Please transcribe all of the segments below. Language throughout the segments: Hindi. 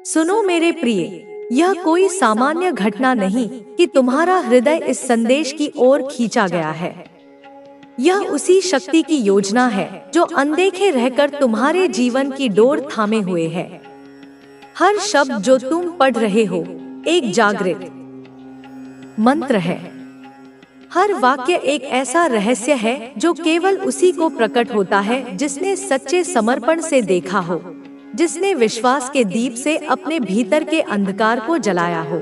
सुनो मेरे प्रिय, यह कोई सामान्य घटना नहीं कि तुम्हारा हृदय इस संदेश की ओर खींचा गया है। यह उसी शक्ति की योजना है जो अनदेखे रहकर तुम्हारे जीवन की डोर थामे हुए है। हर शब्द जो तुम पढ़ रहे हो एक जागृत मंत्र है। हर वाक्य एक ऐसा रहस्य है जो केवल उसी को प्रकट होता है जिसने सच्चे समर्पण से देखा हो, जिसने विश्वास के दीप से अपने भीतर के अंधकार को जलाया हो।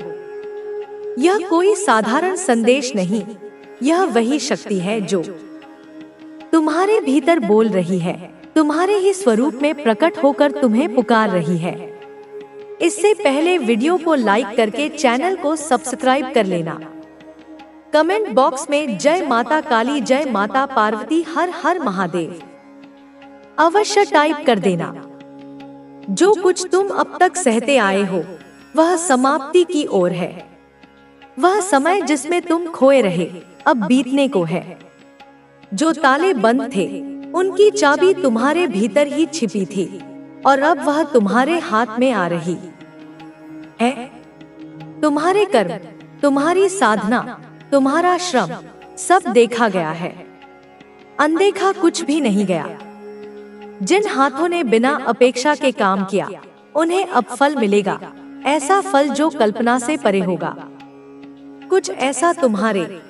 यह कोई साधारण संदेश नहीं, यह वही शक्ति है जो तुम्हारे भीतर बोल रही है, तुम्हारे ही स्वरूप में प्रकट होकर तुम्हें पुकार रही है। इससे पहले वीडियो को लाइक करके चैनल को सब्सक्राइब कर लेना। कमेंट बॉक्स में जय माता काली, जय माता पार्वती, हर हर महादेव अवश्य टाइप कर देना। जो कुछ तुम अब तक सहते आए हो वह समाप्ति की ओर है। वह समय जिसमें तुम खोए रहे अब बीतने को है। जो ताले बंद थे उनकी चाबी तुम्हारे भीतर ही छिपी थी और अब वह तुम्हारे हाथ में आ रही है। तुम्हारे कर्म, तुम्हारी साधना, तुम्हारा श्रम सब देखा गया है। अनदेखा कुछ भी नहीं गया। जिन हाथों ने बिना अपेक्षा के काम किया उन्हें अब फल मिलेगा, ऐसा फल जो कल्पना से परे होगा। कुछ ऐसा तुम्हारे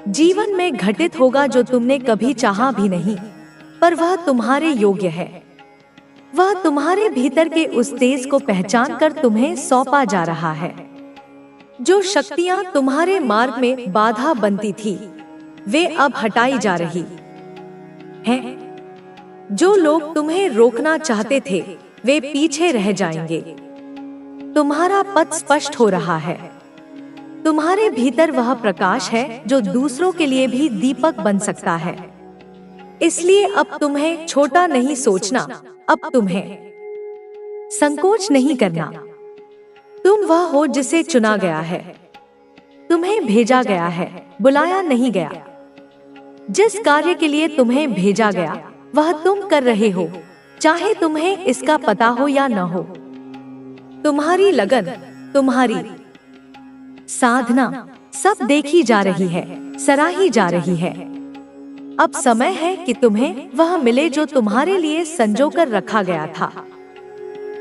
जीवन में घटित होगा जो तुमने कभी चाहा भी नहीं, पर वह तुम्हारे योग्य है। वह तुम्हारे भीतर के उस तेज को पहचान कर तुम्हें सौंपा जा रहा है। जो शक्तियां तुम्हारे मार्ग में बाधा बनती थी वे अब हटाई जा रही हैं। जो लोग तुम्हें रोकना चाहते थे वे पीछे रह जाएंगे। तुम्हारा पथ स्पष्ट हो रहा है। तुम्हारे भीतर वह प्रकाश है जो दूसरों के लिए भी दीपक बन सकता है। इसलिए अब तुम्हें छोटा नहीं सोचना, अब तुम्हें संकोच नहीं करना। तुम वह हो जिसे चुना गया है, तुम्हें भेजा गया है, बुलाया नहीं गया। जिस कार्य के लिए तुम्हें भेजा गया वह तुम कर रहे हो, चाहे तुम्हें इसका पता हो या न हो। तुम्हारी लगन, तुम्हारी साधना सब देखी जा रही है, सराही जा रही है। अब समय है कि तुम्हें वह मिले जो तुम्हारे लिए संजो कर रखा गया था।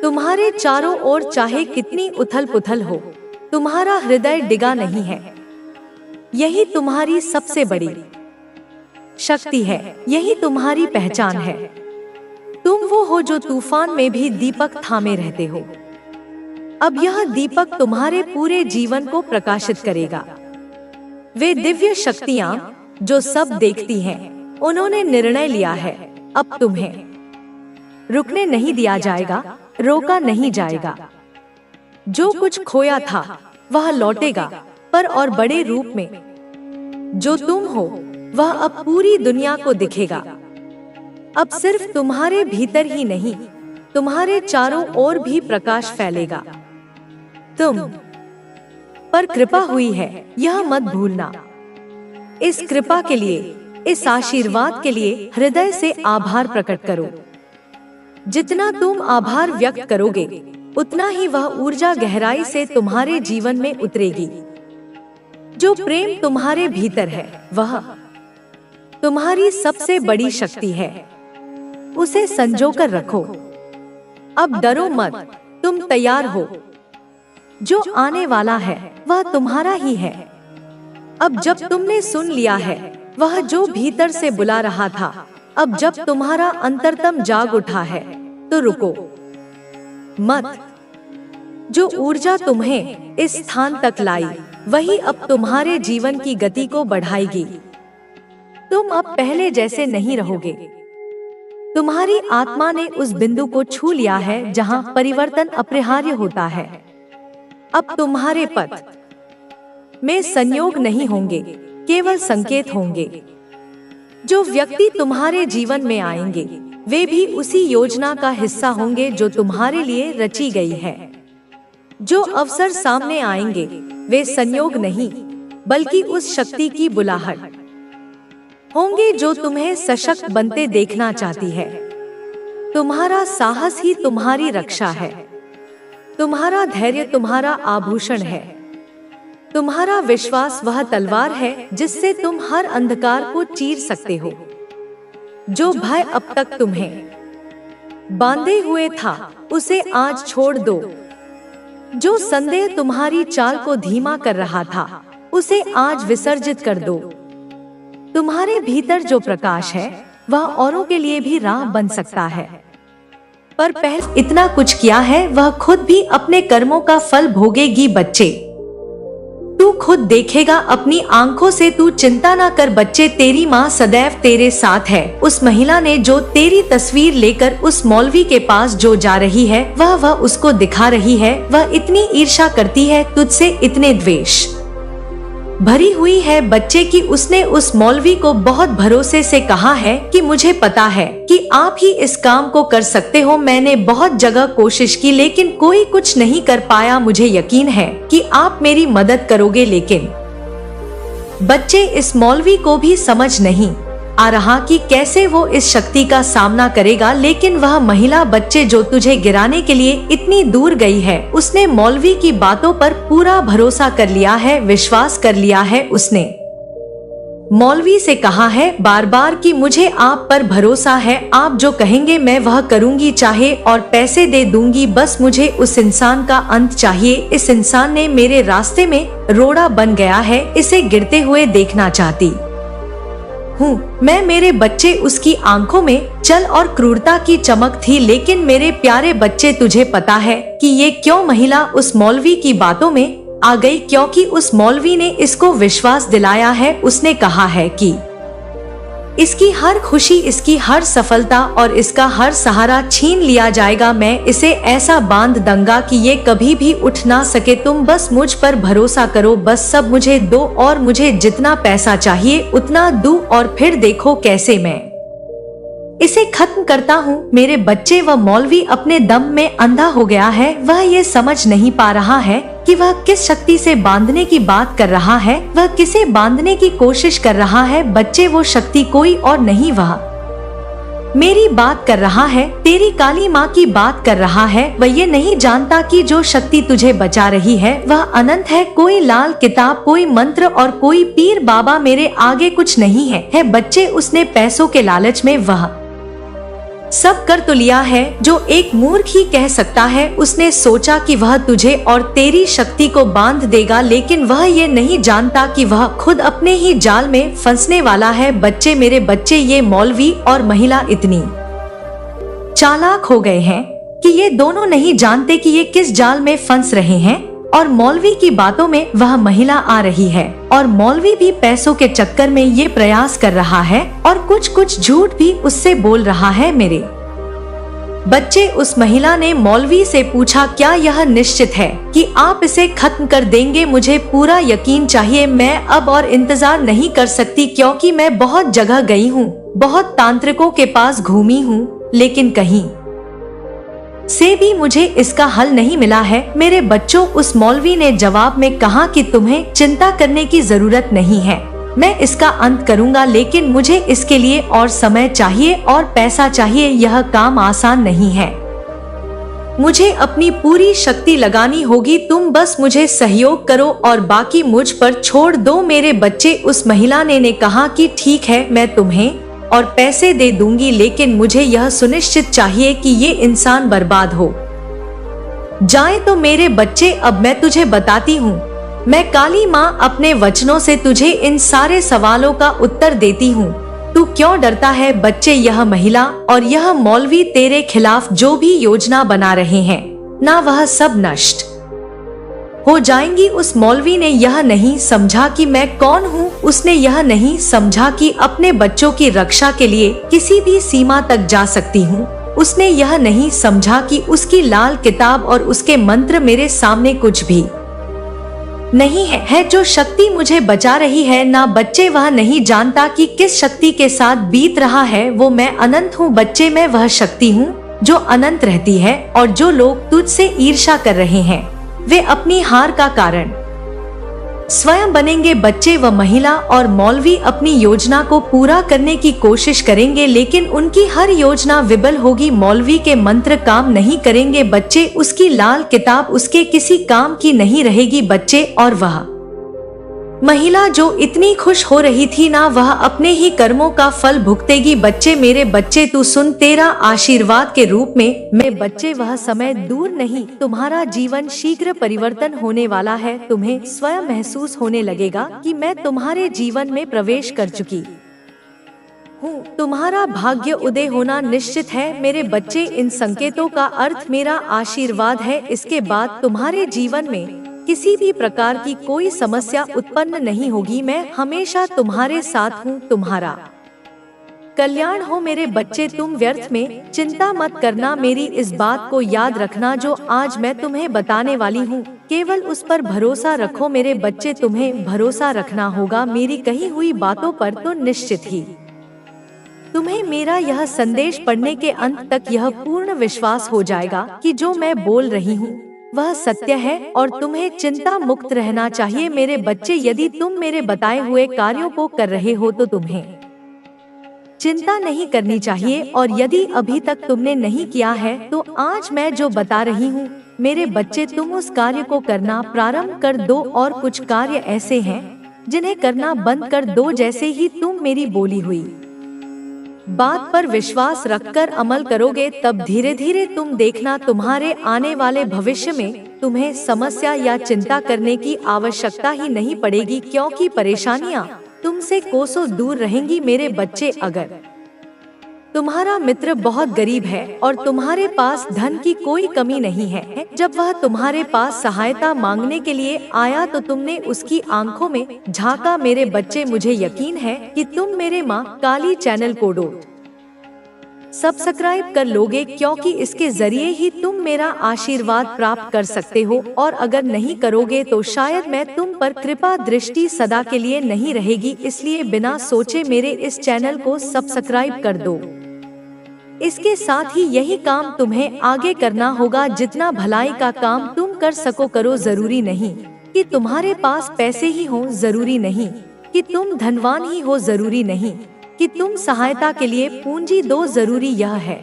तुम्हारे चारों ओर चाहे कितनी उथल पुथल हो, तुम्हारा हृदय डिगा नहीं है। यही तुम्हारी सबसे बड़ी शक्ति है, यही तुम्हारी पहचान है। तुम वो हो जो तूफान में भी दीपक थामे रहते हो। अब यह दीपक तुम्हारे पूरे जीवन को प्रकाशित करेगा। वे दिव्य शक्तियां जो सब देखती हैं, उन्होंने निर्णय लिया है अब तुम्हें रुकने नहीं दिया जाएगा, रोका नहीं जाएगा। जो कुछ खोया था वह लौटेगा, पर और बड़े रूप में। जो तुम हो वह अब पूरी दुनिया को दिखेगा। अब सिर्फ तुम्हारे भीतर ही नहीं, तुम्हारे चारों ओर भी प्रकाश फैलेगा। तुम पर कृपा हुई है, यह मत भूलना। इस कृपा के लिए, इस आशीर्वाद के लिए हृदय से आभार प्रकट करो। जितना तुम आभार व्यक्त करोगे उतना ही वह ऊर्जा गहराई से तुम्हारे जीवन में उतरेगी। जो प्रेम तुम्हारे भीतर है वह तुम्हारी सबसे बड़ी शक्ति है। उसे संजो कर रखो। अब डरो मत, तुम तैयार हो। जो आने वाला है वह तुम्हारा ही है। अब जब तुमने सुन लिया है वह जो भीतर से बुला रहा था, अब जब तुम्हारा अंतरतम जाग उठा है तो रुको मत। जो ऊर्जा तुम्हें इस स्थान तक लाई वही अब तुम्हारे जीवन की गति को बढ़ाएगी। तुम अब पहले जैसे नहीं रहोगे। तुम्हारी आत्मा ने उस बिंदु को छू लिया है जहां परिवर्तन अपरिहार्य होता है। अब तुम्हारे पथ में संयोग नहीं होंगे, केवल संकेत होंगे। जो व्यक्ति तुम्हारे जीवन में आएंगे वे भी उसी योजना का हिस्सा होंगे जो तुम्हारे लिए रची गई है। जो अवसर सामने आएंगे वे संयोग नहीं बल्कि उस शक्ति की बुलाहट होंगे जो तुम्हें सशक्त बनते देखना चाहती है। तुम्हारा साहस ही तुम्हारी रक्षा है। तुम्हारा धैर्य तुम्हारा आभूषण है। तुम्हारा विश्वास वह तलवार है जिससे तुम हर अंधकार को चीर सकते हो। जो भय अब तक तुम्हें बांधे हुए था, उसे आज छोड़ दो। जो संदेह तुम्हारी चाल को धीमा कर रहा था, उसे आज विसर्जित कर दो। तुम्हारे भीतर जो प्रकाश है, वह औरों के लिए भी राह बन सकता है। पर पहले इतना कुछ किया है, वह खुद भी अपने कर्मों का फल भोगेगी। बच्चे, तू खुद देखेगा अपनी आंखों से। तू चिंता ना कर बच्चे, तेरी माँ सदैव तेरे साथ है। उस महिला ने जो तेरी तस्वीर लेकर उस मौलवी के पास जो जा रही है, वह उसको दिखा रही है। वह इतनी ईर्ष्या करती है तुझसे, इतने द्वेष भरी हुई है बच्चे की उसने उस मौलवी को बहुत भरोसे से कहा है कि मुझे पता है कि आप ही इस काम को कर सकते हो। मैंने बहुत जगह कोशिश की लेकिन कोई कुछ नहीं कर पाया। मुझे यकीन है कि आप मेरी मदद करोगे। लेकिन बच्चे, इस मौलवी को भी समझ नहीं आ रहा कि कैसे वो इस शक्ति का सामना करेगा। लेकिन वह महिला, बच्चे, जो तुझे गिराने के लिए इतनी दूर गई है, उसने मौलवी की बातों पर पूरा भरोसा कर लिया है, विश्वास कर लिया है। उसने मौलवी से कहा है बार बार कि मुझे आप पर भरोसा है, आप जो कहेंगे मैं वह करूंगी, चाहे और पैसे दे दूंगी, बस मुझे उस इंसान का अंत चाहिए। इस इंसान ने मेरे रास्ते में रोड़ा बन गया है, इसे गिरते हुए देखना चाहती हूँ मैं। मेरे बच्चे, उसकी आंखों में छल और क्रूरता की चमक थी। लेकिन मेरे प्यारे बच्चे, तुझे पता है कि ये क्यों महिला उस मौलवी की बातों में आ गई? क्योंकि उस मौलवी ने इसको विश्वास दिलाया है। उसने कहा है कि इसकी हर खुशी, इसकी हर सफलता और इसका हर सहारा छीन लिया जाएगा। मैं इसे ऐसा बांध दूंगा कि ये कभी भी उठ ना सके। तुम बस मुझ पर भरोसा करो, बस सब मुझे दो और मुझे जितना पैसा चाहिए उतना दूं और फिर देखो कैसे मैं इसे खत्म करता हूँ। मेरे बच्चे, वह मौलवी अपने दम में अंधा हो गया है। वह ये समझ नहीं पा रहा है कि वह किस शक्ति से बांधने की बात कर रहा है, वह किसे बांधने की कोशिश कर रहा है। बच्चे, वो शक्ति कोई और नहीं, वह मेरी बात कर रहा है, तेरी काली माँ की बात कर रहा है। वह ये नहीं जानता कि जो शक्ति तुझे बचा रही है वह अनंत है। कोई लाल किताब, कोई मंत्र और कोई पीर बाबा मेरे आगे कुछ नहीं है। बच्चे, उसने पैसों के लालच में वह सब कर तो लिया है जो एक मूर्ख ही कह सकता है। उसने सोचा कि वह तुझे और तेरी शक्ति को बांध देगा, लेकिन वह ये नहीं जानता कि वह खुद अपने ही जाल में फंसने वाला है। बच्चे, मेरे बच्चे, ये मौलवी और महिला इतनी चालाक हो गए हैं कि ये दोनों नहीं जानते कि ये किस जाल में फंस रहे हैं। और मौलवी की बातों में वह महिला आ रही है और मौलवी भी पैसों के चक्कर में ये प्रयास कर रहा है और कुछ झूठ भी उससे बोल रहा है। मेरे बच्चे, उस महिला ने मौलवी से पूछा, क्या यह निश्चित है कि आप इसे खत्म कर देंगे? मुझे पूरा यकीन चाहिए। मैं अब और इंतजार नहीं कर सकती, क्योंकि मैं बहुत जगह गई हूँ, बहुत तांत्रिकों के पास घूमी हूँ, लेकिन कहीं से भी मुझे इसका हल नहीं मिला है। मेरे बच्चों, उस मौलवी ने जवाब में कहा कि तुम्हें चिंता करने की जरूरत नहीं है, मैं इसका अंत करूंगा, लेकिन मुझे इसके लिए और समय चाहिए और पैसा चाहिए। यह काम आसान नहीं है, मुझे अपनी पूरी शक्ति लगानी होगी। तुम बस मुझे सहयोग करो और बाकी मुझ पर छोड़ दो। मेरे बच्चे, उस महिला ने कहा कि ठीक है, मैं तुम्हें और पैसे दे दूंगी, लेकिन मुझे यह सुनिश्चित चाहिए कि ये इंसान बर्बाद हो जाए। तो मेरे बच्चे, अब मैं तुझे बताती हूँ, मैं काली माँ अपने वचनों से तुझे इन सारे सवालों का उत्तर देती हूँ। तू क्यों डरता है? बच्चे, यह महिला और यह मौलवी तेरे खिलाफ जो भी योजना बना रहे हैं ना, वह सब नष्ट हो जाएंगी। उस मौलवी ने यह नहीं समझा कि मैं कौन हूँ। उसने यह नहीं समझा कि अपने बच्चों की रक्षा के लिए किसी भी सीमा तक जा सकती हूँ। उसने यह नहीं समझा कि उसकी लाल किताब और उसके मंत्र मेरे सामने कुछ भी नहीं है जो शक्ति मुझे बचा रही है ना। बच्चे, वह नहीं जानता कि किस शक्ति के साथ बीत रहा है वो। मैं अनंत हूँ बच्चे, मैं वह शक्ति हूँ जो अनंत रहती है, और जो लोग तुझसे ईर्ष्या कर रहे हैं वे अपनी हार का कारण स्वयं बनेंगे बच्चे व महिला और मौलवी अपनी योजना को पूरा करने की कोशिश करेंगे, लेकिन उनकी हर योजना विफल होगी। मौलवी के मंत्र काम नहीं करेंगे बच्चे, उसकी लाल किताब उसके किसी काम की नहीं रहेगी बच्चे। और वह महिला जो इतनी खुश हो रही थी ना, वह अपने ही कर्मों का फल भुगतेगी बच्चे। मेरे बच्चे तू सुन, तेरा आशीर्वाद के रूप में मैं बच्चे वह समय दूर नहीं, तुम्हारा जीवन शीघ्र परिवर्तन होने वाला है। तुम्हें स्वयं महसूस होने लगेगा कि मैं तुम्हारे जीवन में प्रवेश कर चुकी हूँ। तुम्हारा भाग्य उदय होना निश्चित है मेरे बच्चे। इन संकेतों का अर्थ मेरा आशीर्वाद है। इसके बाद तुम्हारे जीवन में किसी भी प्रकार की कोई समस्या उत्पन्न नहीं होगी। मैं हमेशा तुम्हारे साथ हूँ। तुम्हारा कल्याण हो मेरे बच्चे। तुम व्यर्थ में चिंता मत करना। मेरी इस बात को याद रखना जो आज मैं तुम्हें बताने वाली हूँ, केवल उस पर भरोसा रखो मेरे बच्चे। तुम्हें भरोसा रखना होगा मेरी कही हुई बातों पर तो निश्चित ही तुम्हें मेरा यह संदेश पढ़ने के अंत तक यह पूर्ण विश्वास हो जाएगा कि जो मैं बोल रही हूँ वह सत्य है और तुम्हें चिंता मुक्त रहना चाहिए मेरे बच्चे। यदि तुम मेरे बताए हुए कार्यों को कर रहे हो तो तुम्हें चिंता नहीं करनी चाहिए, और यदि अभी तक तुमने नहीं किया है तो आज मैं जो बता रही हूँ मेरे बच्चे, तुम उस कार्य को करना प्रारंभ कर दो। और कुछ कार्य ऐसे हैं जिन्हें करना बंद कर दो। जैसे ही तुम मेरी बोली हुई बात पर विश्वास रखकर अमल करोगे, तब धीरे धीरे तुम देखना तुम्हारे आने वाले भविष्य में तुम्हें समस्या या चिंता करने की आवश्यकता ही नहीं पड़ेगी, क्योंकि परेशानियां तुमसे कोसों दूर रहेंगी मेरे बच्चे। अगर तुम्हारा मित्र बहुत गरीब है और तुम्हारे पास धन की कोई कमी नहीं है, जब वह तुम्हारे पास सहायता मांगने के लिए आया तो तुमने उसकी आंखों में झांका मेरे बच्चे, मुझे यकीन है कि तुम मेरे माँ काली चैनल को सब्सक्राइब कर लोगे, क्योंकि इसके जरिए ही तुम मेरा आशीर्वाद प्राप्त कर सकते हो। और अगर नहीं करोगे तो शायद मैं तुम पर कृपा दृष्टि सदा के लिए नहीं रहेगी। इसलिए बिना सोचे मेरे इस चैनल को सब्सक्राइब कर दो। इसके साथ ही यही काम तुम्हें आगे करना होगा। जितना भलाई का काम तुम कर सको करो। जरूरी नहीं कि तुम्हारे पास पैसे ही हो, जरूरी नहीं कि तुम धनवान ही हो, जरूरी नहीं कि तुम सहायता के लिए पूंजी दो। जरूरी यह है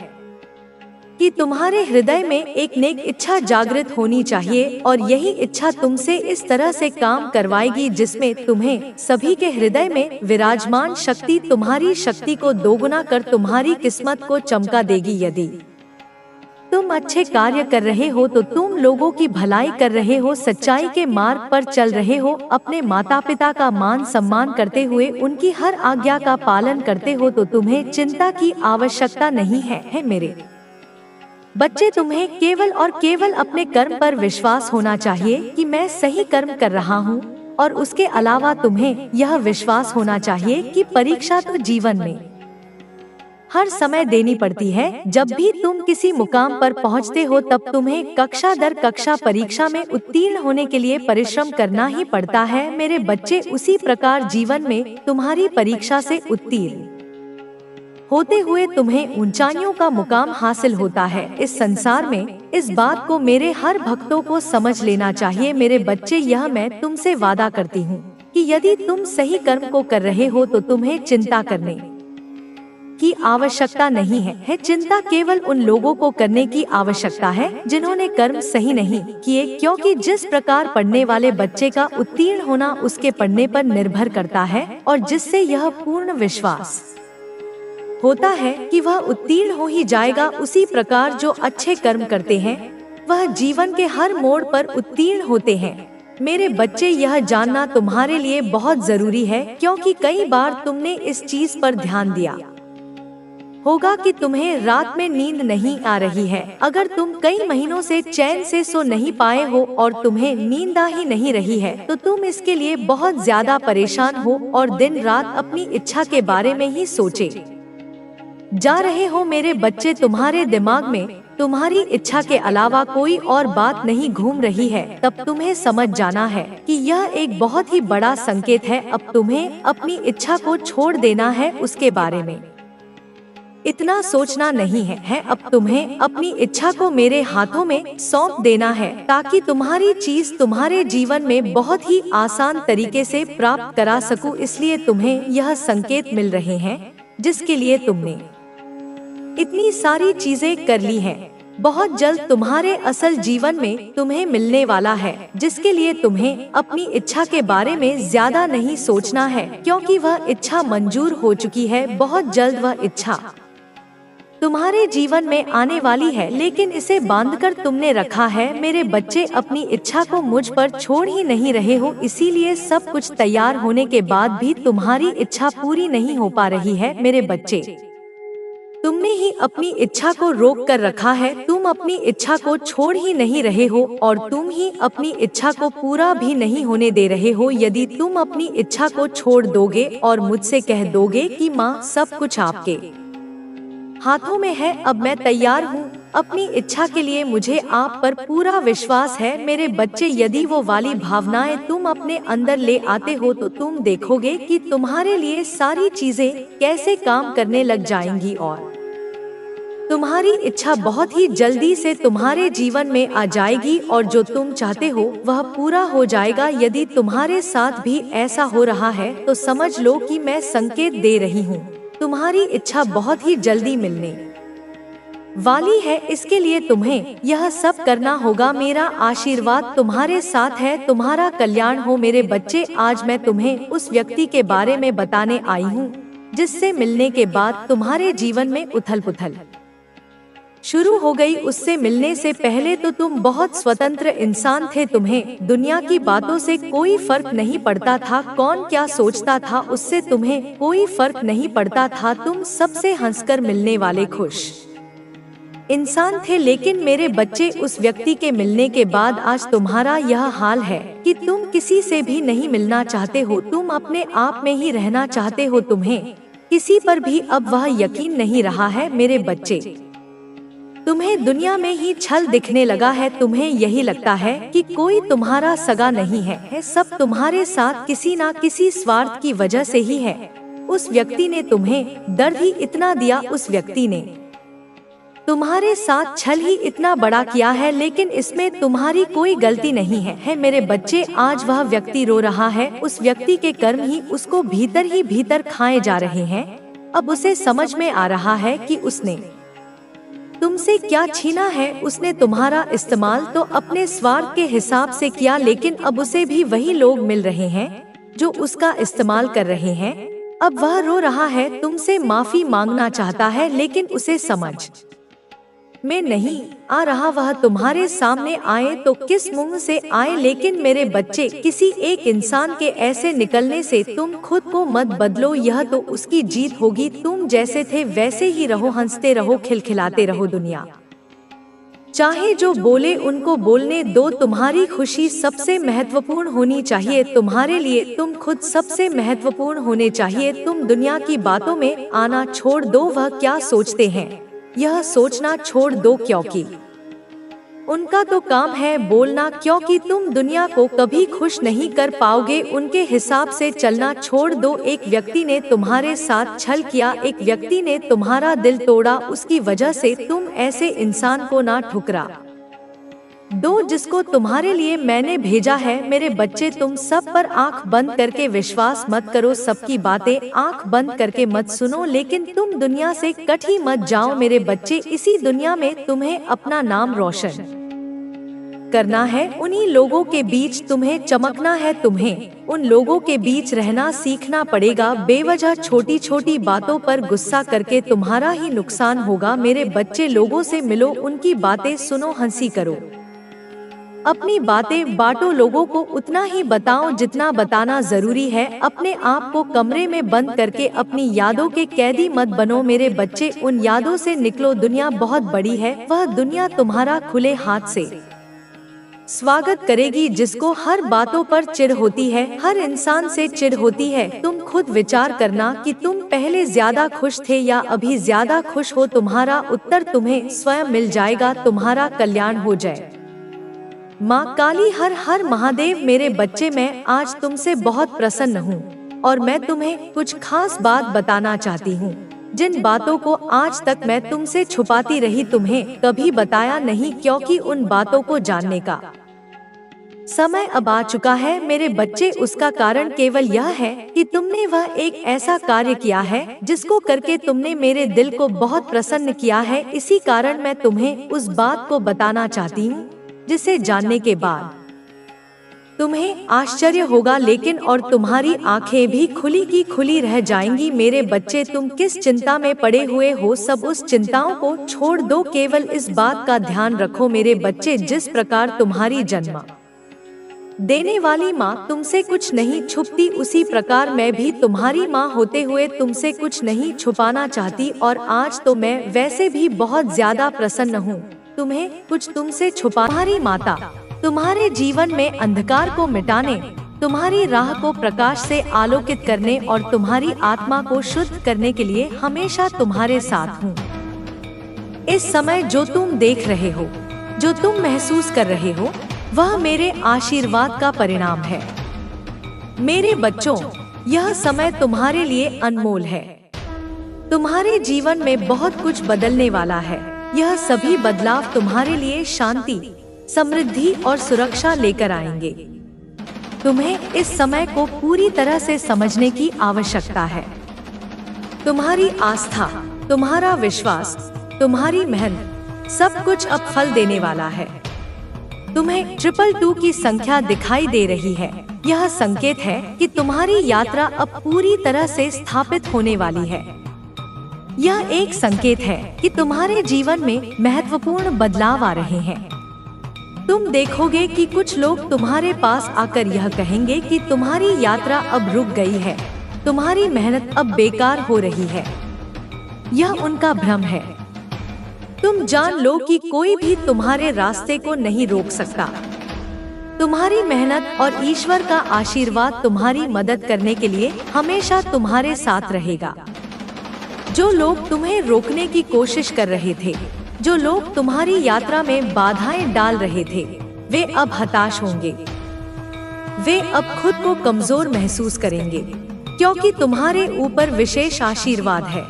कि तुम्हारे हृदय में एक नेक इच्छा जागृत होनी चाहिए, और यही इच्छा तुमसे इस तरह से काम करवाएगी जिसमें तुम्हें सभी के हृदय में विराजमान शक्ति तुम्हारी शक्ति को दोगुना कर तुम्हारी किस्मत को चमका देगी। यदि तुम अच्छे कार्य कर रहे हो तो तुम लोगों की भलाई कर रहे हो, सच्चाई के मार्ग पर चल रहे हो, अपने माता पिता का मान सम्मान करते हुए उनकी हर आज्ञा का पालन करते हो, तो तुम्हें चिंता की आवश्यकता नहीं है मेरे बच्चे। तुम्हें केवल और केवल अपने कर्म पर विश्वास होना चाहिए कि मैं सही कर्म कर रहा हूँ, और उसके अलावा तुम्हें यह विश्वास होना चाहिए कि परीक्षा तो जीवन में हर समय देनी पड़ती है। जब भी तुम किसी मुकाम पर पहुँचते हो तब तुम्हें कक्षा दर कक्षा परीक्षा में उत्तीर्ण होने के लिए परिश्रम करना ही पड़ता है मेरे बच्चे। उसी प्रकार जीवन में तुम्हारी परीक्षा से उत्तीर्ण होते हुए तुम्हें ऊंचाइयों का मुकाम हासिल होता है इस संसार में। इस बात को मेरे हर भक्तों को समझ लेना चाहिए मेरे बच्चे। यह मैं तुमसे वादा करती हूँ कि यदि तुम सही कर्म को कर रहे हो तो तुम्हें चिंता करने की आवश्यकता नहीं है। चिंता केवल उन लोगों को करने की आवश्यकता है जिन्होंने कर्म सही नहीं किए, क्योंकि जिस प्रकार पढ़ने वाले बच्चे का उत्तीर्ण होना उसके पढ़ने पर निर्भर करता है, और जिससे यह पूर्ण विश्वास होता है कि वह उत्तीर्ण हो ही जाएगा, उसी प्रकार जो अच्छे कर्म करते हैं वह जीवन के हर मोड़ पर उत्तीर्ण होते हैं मेरे बच्चे। यह जानना तुम्हारे लिए बहुत जरूरी है, क्योंकि कई बार तुमने इस चीज पर ध्यान दिया होगा कि तुम्हें रात में नींद नहीं आ रही है। अगर तुम कई महीनों से चैन से सो नहीं पाए हो और तुम्हें नींद आ ही नहीं रही है तो तुम इसके लिए बहुत ज्यादा परेशान हो और दिन रात अपनी इच्छा के बारे में ही सोचे जा रहे हो मेरे बच्चे। तुम्हारे दिमाग में तुम्हारी इच्छा के अलावा कोई और बात नहीं घूम रही है, तब तुम्हें समझ जाना है कि यह एक बहुत ही बड़ा संकेत है। अब तुम्हें अपनी इच्छा को छोड़ देना है, उसके बारे में इतना सोचना नहीं है। अब तुम्हें अपनी इच्छा को मेरे हाथों में सौंप देना है ताकि तुम्हारी चीज तुम्हारे जीवन में बहुत ही आसान तरीके से प्राप्त करा सकूं। इसलिए तुम्हें यह संकेत मिल रहे हैं जिसके लिए तुमने इतनी सारी चीजें कर ली हैं। बहुत जल्द तुम्हारे असल जीवन में तुम्हें मिलने वाला है जिसके लिए तुम्हें अपनी इच्छा के बारे में ज्यादा नहीं सोचना है क्योंकि वह इच्छा मंजूर हो चुकी है। बहुत जल्द वह इच्छा तुम्हारे जीवन में आने वाली है, लेकिन इसे बांधकर तुमने रखा है। मेरे बच्चे, अपनी इच्छा को मुझ पर छोड़ ही नहीं रहे हो, इसीलिए सब कुछ तैयार होने के बाद भी तुम्हारी इच्छा पूरी नहीं हो पा रही है। मेरे बच्चे, तुमने ही अपनी इच्छा को रोक कर रखा है। तुम अपनी इच्छा को छोड़ ही नहीं रहे हो और तुम ही अपनी इच्छा को पूरा भी नहीं होने दे रहे हो। यदि तुम अपनी इच्छा को छोड़ दोगे और मुझसे कह दोगे कि माँ, सब कुछ आपके हाथों में है, अब मैं तैयार हूँ अपनी इच्छा के लिए, मुझे आप पर पूरा विश्वास है। मेरे बच्चे, यदि वो वाली भावनाएं तुम अपने अंदर ले आते हो तो तुम देखोगे कि तुम्हारे लिए सारी चीजें कैसे काम करने लग जाएंगी और तुम्हारी इच्छा बहुत ही जल्दी से तुम्हारे जीवन में आ जाएगी और जो तुम चाहते हो वह पूरा हो जाएगा। यदि तुम्हारे साथ भी ऐसा हो रहा है तो समझ लो कि मैं संकेत दे रही हूँ, तुम्हारी इच्छा बहुत ही जल्दी मिलने वाली है। इसके लिए तुम्हें यह सब करना होगा। मेरा आशीर्वाद तुम्हारे साथ है, तुम्हारा कल्याण हो। मेरे बच्चे, आज मैं तुम्हें उस व्यक्ति के बारे में बताने आई हूँ जिससे मिलने के बाद तुम्हारे जीवन में उथल पुथल शुरू हो गई। उससे मिलने से पहले तो तुम बहुत स्वतंत्र इंसान थे, तुम्हें दुनिया की बातों से कोई फर्क नहीं पड़ता था, कौन क्या सोचता था उससे तुम्हें कोई फर्क नहीं पड़ता था। तुम सबसे हंसकर मिलने वाले खुश इंसान थे। लेकिन मेरे बच्चे, उस व्यक्ति के मिलने के बाद आज तुम्हारा यह हाल है कि तुम किसी से भी नहीं मिलना चाहते हो, तुम अपने आप में ही रहना चाहते हो। तुम्हें किसी पर भी अब वह यकीन नहीं रहा है। मेरे बच्चे, तुम्हें दुनिया में ही छल दिखने लगा है। तुम्हें यही लगता है कि कोई तुम्हारा सगा नहीं है, सब तुम्हारे साथ किसी ना किसी स्वार्थ की वजह से ही है। उस व्यक्ति ने तुम्हें दर्द ही इतना दिया, उस व्यक्ति ने तुम्हारे साथ छल ही इतना बड़ा किया है, लेकिन इसमें तुम्हारी कोई गलती नहीं है। मेरे बच्चे, आज वह व्यक्ति रो रहा है, उस व्यक्ति के कर्म ही उसको भीतर ही भीतर खाए जा रहे हैं। अब उसे समझ में आ रहा है कि उसने तुमसे क्या छीना है। उसने तुम्हारा इस्तेमाल तो अपने स्वार्थ के हिसाब से किया, लेकिन अब उसे भी वही लोग मिल रहे हैं जो उसका इस्तेमाल कर रहे हैं। अब वह रो रहा है, तुमसे माफी मांगना चाहता है, लेकिन उसे समझ में नहीं आ रहा वह तुम्हारे सामने आए तो किस मुंह से आए। लेकिन मेरे बच्चे, किसी एक इंसान के ऐसे निकलने से तुम खुद को मत बदलो, यह तो उसकी जीत होगी। तुम जैसे थे वैसे ही रहो, हंसते रहो, खिलखिलाते रहो। दुनिया चाहे जो बोले उनको बोलने दो, तुम्हारी खुशी सबसे महत्वपूर्ण होनी चाहिए तुम्हारे लिए। तुम खुद सबसे महत्वपूर्ण होने चाहिए। तुम दुनिया की बातों में आना छोड़ दो, वह क्या सोचते हैं यह सोचना छोड़ दो, क्योंकि उनका तो काम है बोलना। क्योंकि तुम दुनिया को कभी खुश नहीं कर पाओगे, उनके हिसाब से चलना छोड़ दो। एक व्यक्ति ने तुम्हारे साथ छल किया, एक व्यक्ति ने तुम्हारा दिल तोड़ा, उसकी वजह से तुम ऐसे इंसान को ना ठुकरा दो जिसको तुम्हारे लिए मैंने भेजा है। मेरे बच्चे, तुम सब पर आंख बंद करके विश्वास मत करो, सबकी बातें आंख बंद करके मत सुनो, लेकिन तुम दुनिया से कट ही मत जाओ। मेरे बच्चे, इसी दुनिया में तुम्हें अपना नाम रोशन करना है, उन्हीं लोगों के बीच तुम्हें चमकना है। तुम्हें उन लोगों के बीच रहना सीखना पड़ेगा। बेवजह छोटी छोटी बातों पर गुस्सा करके तुम्हारा ही नुकसान होगा। मेरे बच्चे, लोगों से मिलो, उनकी बातें सुनो, हंसी करो, अपनी बातें बांटो, लोगों को उतना ही बताओ जितना बताना जरूरी है। अपने आप को कमरे में बंद करके अपनी यादों के कैदी मत बनो। मेरे बच्चे, उन यादों से निकलो। दुनिया बहुत बड़ी है, वह दुनिया तुम्हारा खुले हाथ से स्वागत करेगी। जिसको हर बातों पर चिढ़ होती है, हर इंसान से चिढ़ होती है, तुम खुद विचार करना कि तुम पहले ज्यादा खुश थे या अभी ज्यादा खुश हो। तुम्हारा उत्तर तुम्हें स्वयं मिल जाएगा। तुम्हारा कल्याण हो जाए। माँ काली हर हर महादेव। मेरे बच्चे, मैं आज तुमसे बहुत प्रसन्न हूँ और मैं तुम्हें कुछ खास बात बताना चाहती हूँ। जिन बातों को आज तक मैं तुमसे छुपाती रही तुम्हें कभी बताया नहीं, क्योंकि उन बातों को जानने का समय अब आ चुका है मेरे बच्चे। उसका कारण केवल यह है कि तुमने वह एक ऐसा कार्य किया है जिसको करके तुमने मेरे दिल को बहुत प्रसन्न किया है। इसी कारण मैं तुम्हें उस बात को बताना चाहती हूँ जिसे जानने के बाद तुम्हें आश्चर्य होगा, लेकिन और तुम्हारी आंखें भी खुली की खुली रह जाएंगी। मेरे बच्चे, तुम किस चिंता में पड़े हुए हो, सब उस चिंताओं को छोड़ दो, केवल इस बात का ध्यान रखो मेरे बच्चे, जिस प्रकार तुम्हारी जन्म देने वाली माँ तुमसे कुछ नहीं छुपती, उसी प्रकार मैं भी तुम्हारी माँ होते हुए तुमसे कुछ नहीं छुपाना चाहती। और आज तो मैं वैसे भी बहुत ज्यादा प्रसन्न हूँ तुम्हें कुछ तुमसे छुपा। तुम्हारी माता तुम्हारे जीवन में अंधकार को मिटाने, तुम्हारी राह को प्रकाश से आलोकित करने और तुम्हारी आत्मा को शुद्ध करने के लिए हमेशा तुम्हारे साथ हूँ। इस समय जो तुम देख रहे हो, जो तुम महसूस कर रहे हो, वह मेरे आशीर्वाद का परिणाम है। मेरे बच्चों, यह समय तुम्हारे लिए अनमोल है। तुम्हारे जीवन में बहुत कुछ बदलने वाला है। यह सभी बदलाव तुम्हारे लिए शांति, समृद्धि और सुरक्षा लेकर आएंगे। तुम्हें इस समय को पूरी तरह से समझने की आवश्यकता है। तुम्हारी आस्था, तुम्हारा विश्वास, तुम्हारी मेहनत, सब कुछ अब फल देने वाला है। तुम्हें 222 की संख्या दिखाई दे रही है। यह संकेत है कि तुम्हारी यात्रा अब पूरी तरह से स्थापित होने वाली है। यह एक संकेत है कि तुम्हारे जीवन में महत्वपूर्ण बदलाव आ रहे हैं। तुम देखोगे कि कुछ लोग तुम्हारे पास आकर यह कहेंगे कि तुम्हारी यात्रा अब रुक गई है, तुम्हारी मेहनत अब बेकार हो रही है। यह उनका भ्रम है। तुम जान लो कि कोई भी तुम्हारे रास्ते को नहीं रोक सकता। तुम्हारी मेहनत और ईश्वर का आशीर्वाद तुम्हारी मदद करने के लिए हमेशा तुम्हारे साथ रहेगा। जो लोग तुम्हें रोकने की कोशिश कर रहे थे, जो लोग तुम्हारी यात्रा में बाधाएं डाल रहे थे, वे अब हताश होंगे। वे अब खुद को कमजोर महसूस करेंगे, क्योंकि तुम्हारे ऊपर विशेष आशीर्वाद है।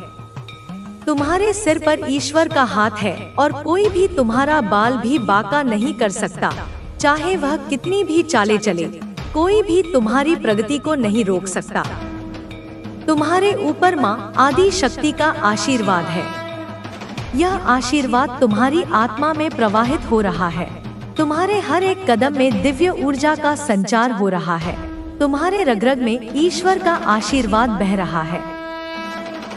तुम्हारे सिर पर ईश्वर का हाथ है और कोई भी तुम्हारा बाल भी बांका नहीं कर सकता। चाहे वह कितनी भी चालें चले, कोई भी तुम्हारी प्रगति को नहीं रोक सकता। तुम्हारे ऊपर माँ आदि शक्ति का आशीर्वाद है। यह आशीर्वाद तुम्हारी आत्मा में प्रवाहित हो रहा है। तुम्हारे हर एक कदम में दिव्य ऊर्जा का संचार हो रहा है। तुम्हारे रग-रग में ईश्वर का आशीर्वाद बह रहा है।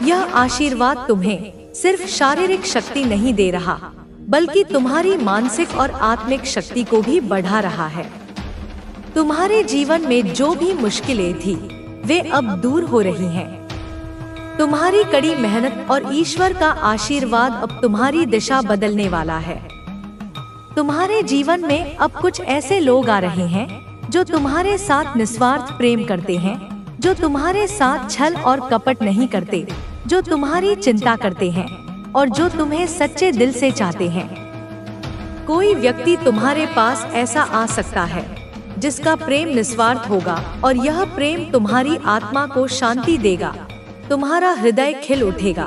यह आशीर्वाद तुम्हें सिर्फ शारीरिक शक्ति नहीं दे रहा, बल्कि तुम्हारी मानसिक और आत्मिक शक्ति को भी बढ़ा रहा है। तुम्हारे जीवन में जो भी मुश्किलें थी, वे अब दूर हो रही हैं। तुम्हारी कड़ी मेहनत और ईश्वर का आशीर्वाद अब तुम्हारी दिशा बदलने वाला है। तुम्हारे जीवन में अब कुछ ऐसे लोग आ रहे हैं जो तुम्हारे साथ निस्वार्थ प्रेम करते हैं, जो तुम्हारे साथ छल और कपट नहीं करते, जो तुम्हारी चिंता करते हैं और जो तुम्हें सच्चे दिल से चाहते हैं। कोई व्यक्ति तुम्हारे पास ऐसा आ सकता है जिसका प्रेम निस्वार्थ होगा और यह प्रेम तुम्हारी आत्मा को शांति देगा। तुम्हारा हृदय खिल उठेगा।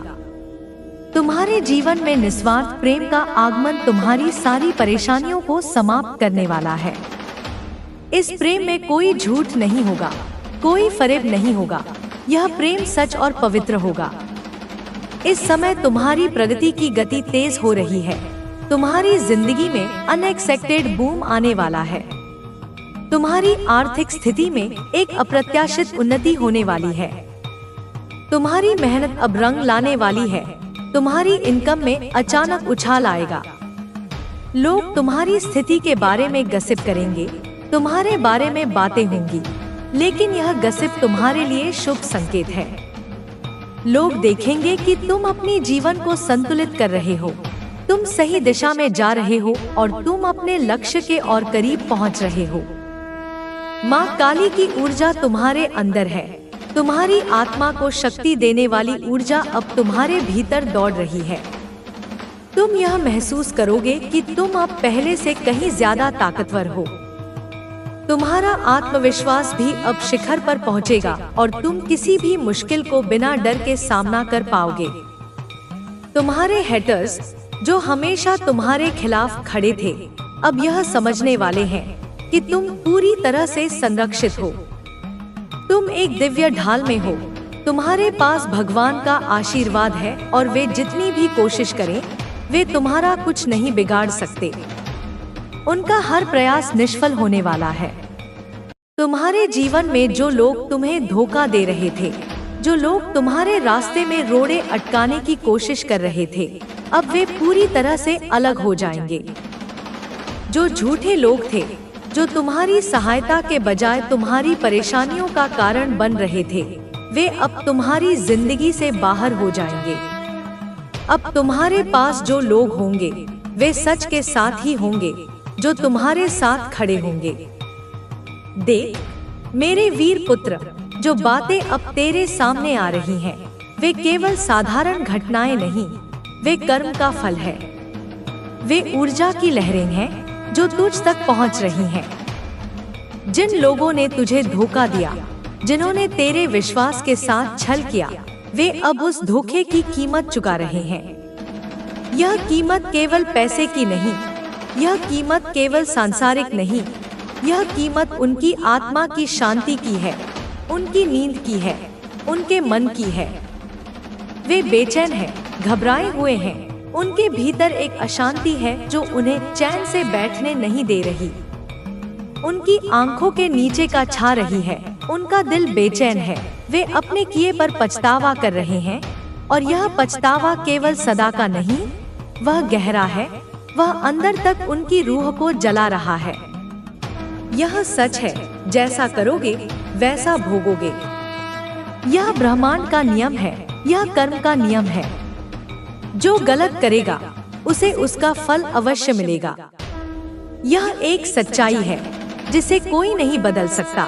तुम्हारे जीवन में निस्वार्थ प्रेम का आगमन तुम्हारी सारी परेशानियों को समाप्त करने वाला है। इस प्रेम में कोई झूठ नहीं होगा, कोई फरेब नहीं होगा। यह प्रेम सच और पवित्र होगा। इस समय तुम्हारी प्रगति की गति तेज हो रही है। तुम्हारी जिंदगी में अनएक्सपेक्टेड बूम आने वाला है। तुम्हारी आर्थिक स्थिति में एक अप्रत्याशित उन्नति होने वाली है। तुम्हारी मेहनत अब रंग लाने वाली है। तुम्हारी इनकम में अचानक उछाल आएगा। लोग तुम्हारी स्थिति के बारे में गसिप करेंगे, तुम्हारे बारे में बातें होंगी, लेकिन यह गसिप तुम्हारे लिए शुभ संकेत है। लोग देखेंगे कि तुम अपनी जीवन को संतुलित कर रहे हो, तुम सही दिशा में जा रहे हो और तुम अपने लक्ष्य के और करीब पहुंच रहे हो। माँ काली की ऊर्जा तुम्हारे अंदर है। तुम्हारी आत्मा को शक्ति देने वाली ऊर्जा अब तुम्हारे भीतर दौड़ रही है। तुम यह महसूस करोगे कि तुम अब पहले से कहीं ज्यादा ताकतवर हो। तुम्हारा आत्मविश्वास भी अब शिखर पर पहुंचेगा और तुम किसी भी मुश्किल को बिना डर के सामना कर पाओगे। तुम्हारे हेटर्स जो हमेशा तुम्हारे खिलाफ खड़े थे, अब यह समझने वाले हैं कि तुम पूरी तरह से संरक्षित हो। तुम एक दिव्य ढाल में हो। तुम्हारे पास भगवान का आशीर्वाद है और वे जितनी भी कोशिश करें, वे तुम्हारा कुछ नहीं बिगाड़ सकते। उनका हर प्रयास निष्फल होने वाला है। तुम्हारे जीवन में जो लोग तुम्हें धोखा दे रहे थे, जो लोग तुम्हारे रास्ते में रोड़े अटकाने की कोशिश कर रहे थे, अब वे पूरी तरह से अलग हो जाएंगे। जो झूठे लोग थे, जो तुम्हारी सहायता के बजाय तुम्हारी परेशानियों का कारण बन रहे थे, वे अब तुम्हारी जिंदगी से बाहर हो जाएंगे। अब तुम्हारे पास जो लोग होंगे, वे सच के साथ ही होंगे, जो तुम्हारे साथ खड़े होंगे। देख मेरे वीर पुत्र, जो बातें अब तेरे सामने आ रही हैं, वे केवल साधारण घटनाएं नहीं, वे कर्म का फल है। वे ऊर्जा की लहरें हैं जो तुझ तक पहुंच रही हैं। जिन लोगों ने तुझे धोखा दिया, जिन्होंने तेरे विश्वास के साथ छल किया, वे अब उस धोखे की कीमत चुका रहे हैं। यह कीमत केवल पैसे की नहीं, यह कीमत केवल सांसारिक नहीं, यह कीमत उनकी आत्मा की शांति की है, उनकी नींद की है, उनके मन की है। वे बेचैन हैं, घबराए हुए हैं। उनके भीतर एक अशांति है जो उन्हें चैन से बैठने नहीं दे रही। उनकी आंखों के नीचे का छा रही है। उनका दिल बेचैन है। वे अपने किए पर पछतावा कर रहे हैं, और यह पछतावा केवल सदा का नहीं, वह गहरा है। वह अंदर तक उनकी रूह को जला रहा है। यह सच है, जैसा करोगे वैसा भोगोगे। यह ब्रह्मांड का नियम है, यह कर्म का नियम है। जो गलत करेगा उसे उसका फल अवश्य मिलेगा। यह एक सच्चाई है जिसे कोई नहीं बदल सकता।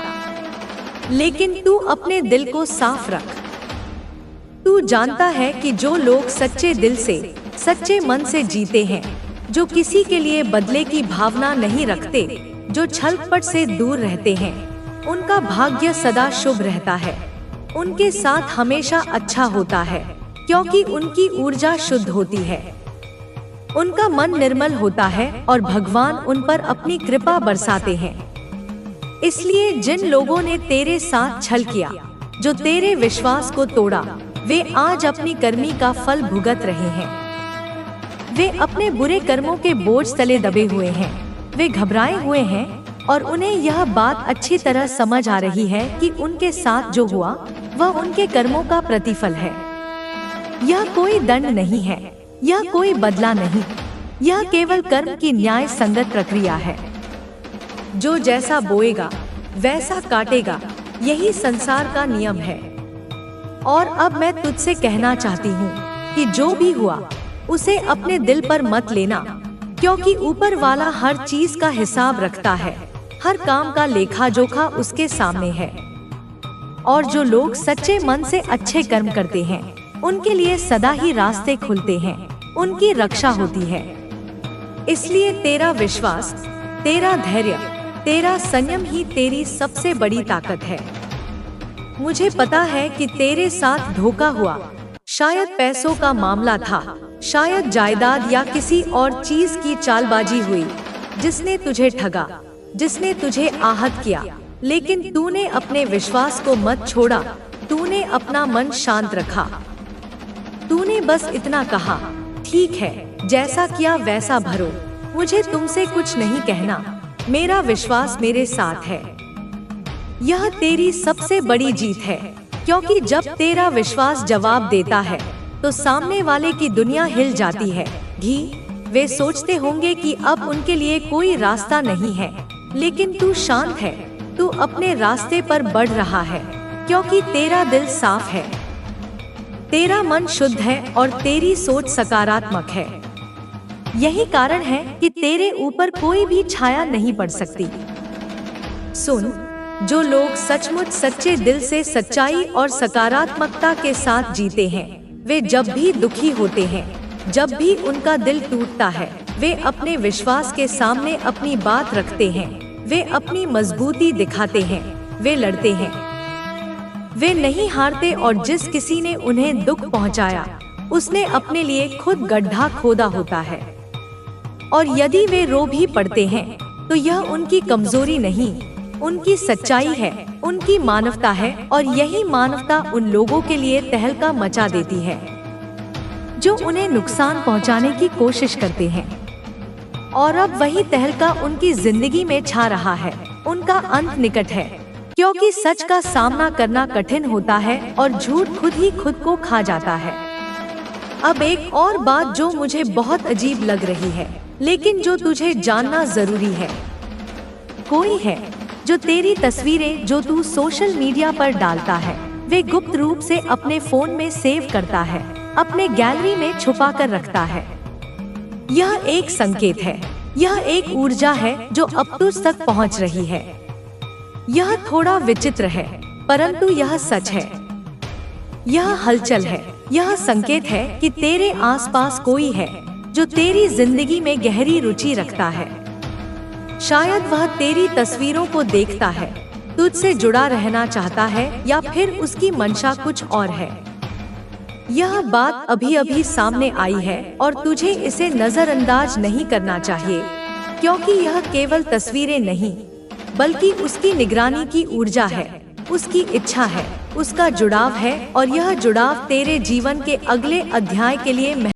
लेकिन तू अपने दिल को साफ रख। तू जानता है कि जो लोग सच्चे दिल से, सच्चे मन से जीते हैं, जो किसी के लिए बदले की भावना नहीं रखते, जो छलकपट से दूर रहते हैं, उनका भाग्य सदा शुभ रहता है। उनके साथ हमेशा अच्छा होता है, क्योंकि उनकी ऊर्जा शुद्ध होती है। उनका मन निर्मल होता है और भगवान उन पर अपनी कृपा बरसाते हैं। इसलिए जिन लोगों ने तेरे साथ छल किया, जो तेरे विश्वास को तोड़ा, वे आज अपनी कर्मी का फल भुगत रहे हैं। वे अपने बुरे कर्मों के बोझ तले दबे हुए हैं। वे घबराए हुए हैं और उन्हें यह बात अच्छी तरह समझ आ रही है कि उनके साथ जो हुआ वह उनके कर्मों का प्रतिफल है। यह कोई दंड नहीं है, यह कोई बदला नहीं, यह केवल कर्म की न्याय संगत प्रक्रिया है। जो जैसा बोएगा वैसा काटेगा, यही संसार का नियम है। और अब मैं तुझसे कहना चाहती हूँ कि जो भी हुआ उसे अपने दिल पर मत लेना, क्योंकि ऊपर वाला हर चीज का हिसाब रखता है। हर काम का लेखा जोखा उसके सामने है। और जो लोग सच्चे मन से अच्छे कर्म करते हैं, उनके लिए सदा ही रास्ते खुलते हैं, उनकी रक्षा होती है। इसलिए तेरा विश्वास, तेरा धैर्य, तेरा संयम ही तेरी सबसे बड़ी ताकत है। मुझे पता है कि तेरे साथ धोखा हुआ, शायद पैसों का मामला था, शायद जायदाद या किसी और चीज की चालबाजी हुई, जिसने तुझे ठगा, जिसने तुझे आहत किया। लेकिन तूने अपने विश्वास को मत छोड़ा। तूने अपना मन शांत रखा। तूने बस इतना कहा, ठीक है, जैसा किया वैसा भरो, मुझे तुमसे कुछ नहीं कहना, मेरा विश्वास मेरे साथ है। यह तेरी सबसे बड़ी जीत है, क्योंकि जब तेरा विश्वास जवाब देता है तो सामने वाले की दुनिया हिल जाती है। वे सोचते होंगे कि अब उनके लिए कोई रास्ता नहीं है, लेकिन तू शांत है, तू अपने रास्ते पर बढ़ रहा है, क्योंकि तेरा दिल साफ है, तेरा मन शुद्ध है और तेरी सोच सकारात्मक है। यही कारण है कि तेरे ऊपर कोई भी छाया नहीं पड़ सकती। सुन, जो लोग सचमुच सच्चे दिल से सच्चाई और सकारात्मकता के साथ जीते हैं, वे जब भी दुखी होते हैं, जब भी उनका दिल टूटता है, वे अपने विश्वास के सामने अपनी बात रखते हैं, वे अपनी मजबूती दिखाते हैं, वे लड़ते हैं, वे नहीं हारते। और जिस किसी ने उन्हें दुख पहुंचाया, उसने अपने लिए खुद गड्ढा खोदा होता है। और यदि वे रो भी पड़ते हैं तो यह उनकी कमजोरी नहीं, उनकी सच्चाई है, उनकी मानवता है। और यही मानवता उन लोगों के लिए तहलका मचा देती है जो उन्हें नुकसान पहुंचाने की कोशिश करते हैं। और अब वही तहलका उनकी जिंदगी में छा रहा है। उनका अंत निकट है, क्योंकि सच का सामना करना कठिन होता है और झूठ खुद ही खुद को खा जाता है। अब एक और बात जो मुझे बहुत अजीब लग रही है, लेकिन जो तुझे जानना जरूरी है। कोई है जो तेरी तस्वीरें जो तू सोशल मीडिया पर डालता है वे गुप्त रूप से अपने फोन में सेव करता है, अपने गैलरी में छुपा कर रखता है। यह एक संकेत है, यह एक ऊर्जा है जो अब तुझ तक पहुंच रही है। यह थोड़ा विचित्र है, परंतु यह सच है। यह हलचल है, यह संकेत है कि तेरे आसपास कोई है जो तेरी जिंदगी में गहरी रुचि रखता है। शायद वह तेरी तस्वीरों को देखता है, तुझसे जुड़ा रहना चाहता है, या फिर उसकी मंशा कुछ और है। यह बात अभी अभी सामने आई है और तुझे इसे नजरअंदाज नहीं करना चाहिए, क्योंकि यह केवल तस्वीरें नहीं बल्कि उसकी निगरानी की ऊर्जा है, उसकी इच्छा है, उसका जुड़ाव है। और यह जुड़ाव तेरे जीवन के अगले अध्याय के लिए